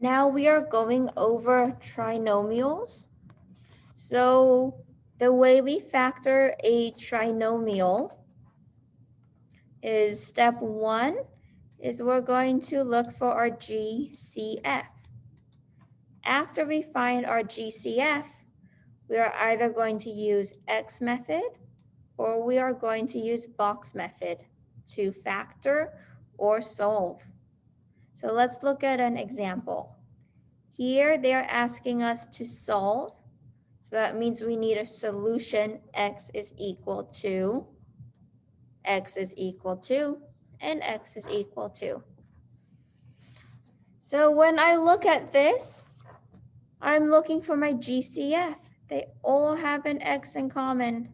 Now we are going over trinomials. So the way we factor a trinomial is step one is we're going to look for our GCF. After we find our GCF, we are either going to use X method or we are going to use box method to factor or solve. So let's look at an example. Here they are asking us to solve. So that means we need a solution x is equal to, x is equal to, and x is equal to. So when I look at this, I'm looking for my GCF. They all have an x in common.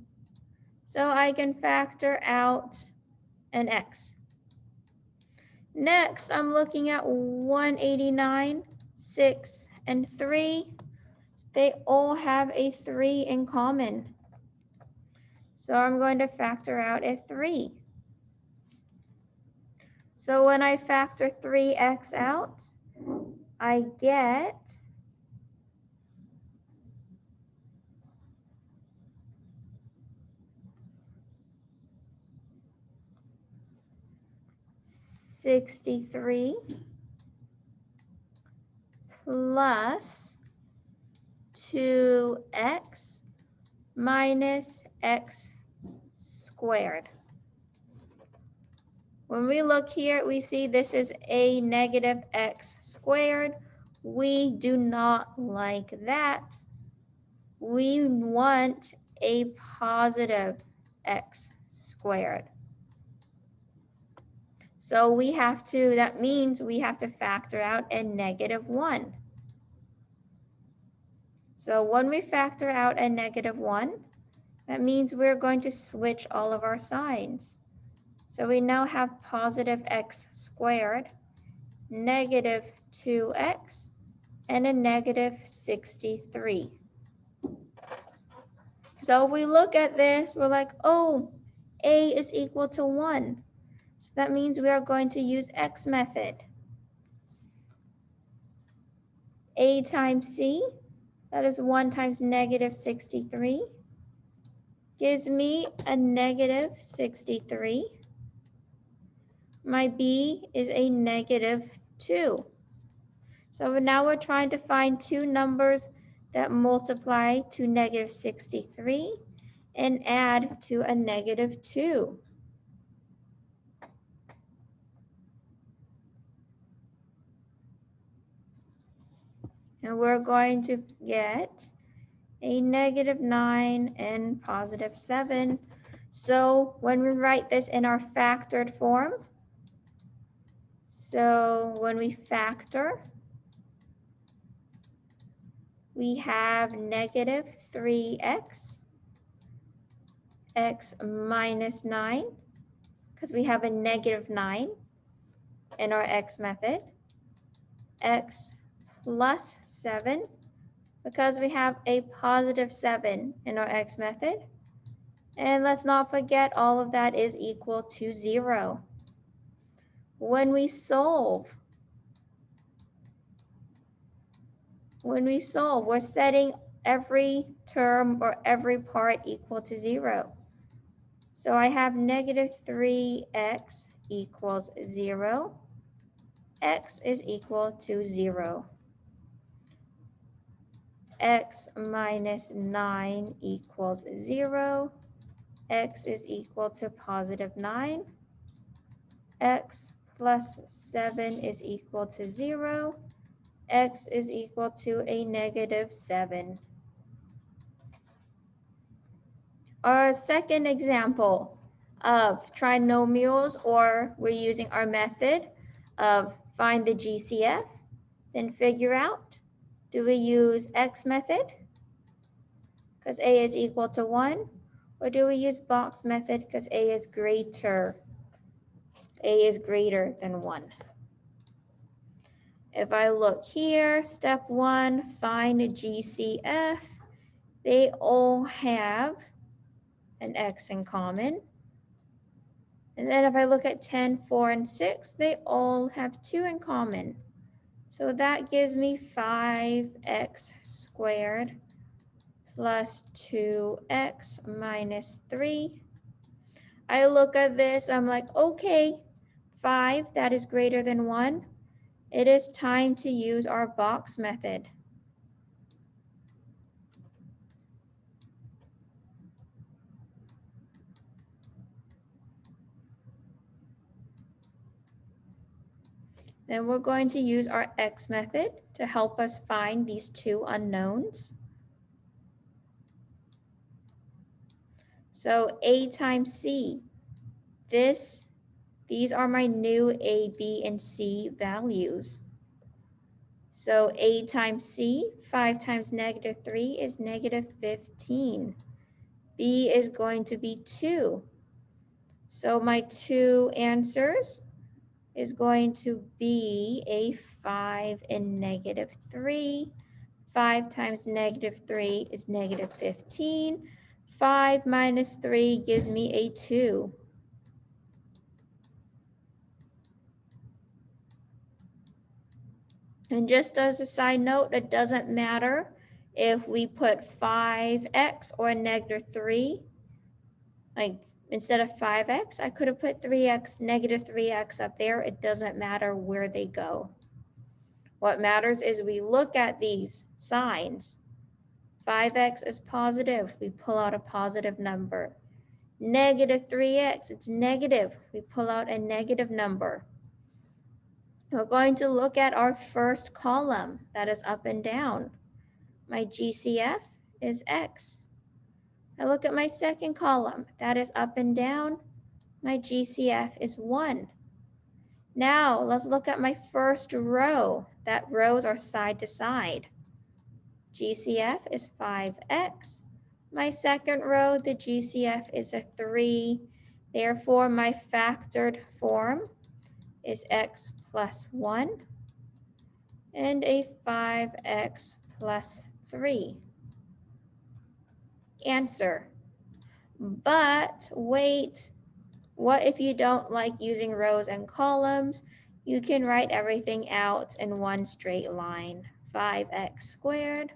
So I can factor out an x. Next, I'm looking at 189, 6, and 3. They all have a 3 in common. So I'm going to factor out a 3. So when I factor 3x out, I get 63 plus 2x minus x squared. When we look here, we see this is a negative x squared. We do not like that. We want a positive x squared. So we have to, that means we have to factor out a negative 1. So when we factor out a negative 1, that means we're going to switch all of our signs. So we now have positive x squared, negative 2x, and a negative 63. So we look at this, we're like, oh, a is equal to 1. So that means we are going to use x method. A times c, that is 1 times negative 63, gives me a negative 63. My b is a negative 2. So now we're trying to find two numbers that multiply to negative 63 and add to a negative 2. And we're going to get a negative 9 and positive 7. So when we write this in our factored form, so when we factor, we have negative 3x, x minus 9, because we have a negative 9 in our x method, x plus 7, because we have a positive 7 in our x method. And let's not forget all of that is equal to 0. When we solve, we're setting every term or every part equal to 0. So I have negative 3x equals 0. X is equal to 0. X minus 9 equals 0. X is equal to positive 9. X plus 7 is equal to 0. X is equal to a negative 7. Our second example of trinomials, or we're using our method of find the GCF, then figure out, do we use X method because A is equal to 1, or do we use box method because A is greater than 1? If I look here, step 1, find a GCF. They all have an x in common. And then if I look at 10, 4, and 6, they all have 2 in common. So that gives me 5x squared plus 2x minus 3. I look at this, I'm like, okay, 5, that is greater than 1. It is time to use our box method. Then we're going to use our X method to help us find these two unknowns. So A times C, these are my new A, B, and C values. So A times C, 5 times negative 3 is negative 15. B is going to be 2. So my two answers is going to be a 5 and negative 3. 5 times negative 3 is negative 15. 5 minus 3 gives me a 2. And just as a side note, it doesn't matter if we put 5x or negative 3. Like instead of 5x, I could have put 3x, negative 3x up there. It doesn't matter where they go. What matters is we look at these signs. 5x is positive. We pull out a positive number. Negative 3x, it's negative. We pull out a negative number. We're going to look at our first column that is up and down. My GCF is x. I look at my second column that is up and down. My GCF is 1. Now let's look at my first row. That rows are side to side. GCF is 5x. My second row, the GCF is a 3. Therefore, my factored form is x plus 1 and a 5x plus 3. Answer. But wait, what if you don't like using rows and columns? You can write everything out in one straight line. 5x squared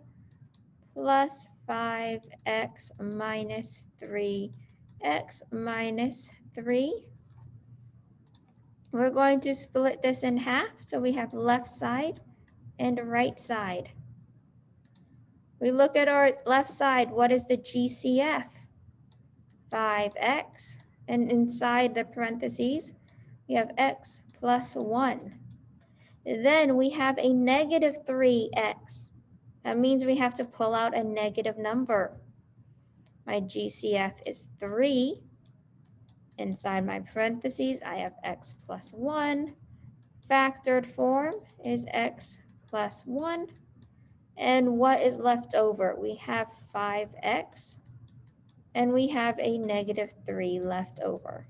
plus 5x minus 3x minus 3. We're going to split this in half, so we have left side and right side. We look at our left side, what is the GCF? 5x, and inside the parentheses, we have x plus 1. Then we have a negative 3x. That means we have to pull out a negative number. My GCF is 3. Inside my parentheses, I have x plus 1. Factored form is x plus 1. And what is left over? We have 5x, and we have a negative 3 left over.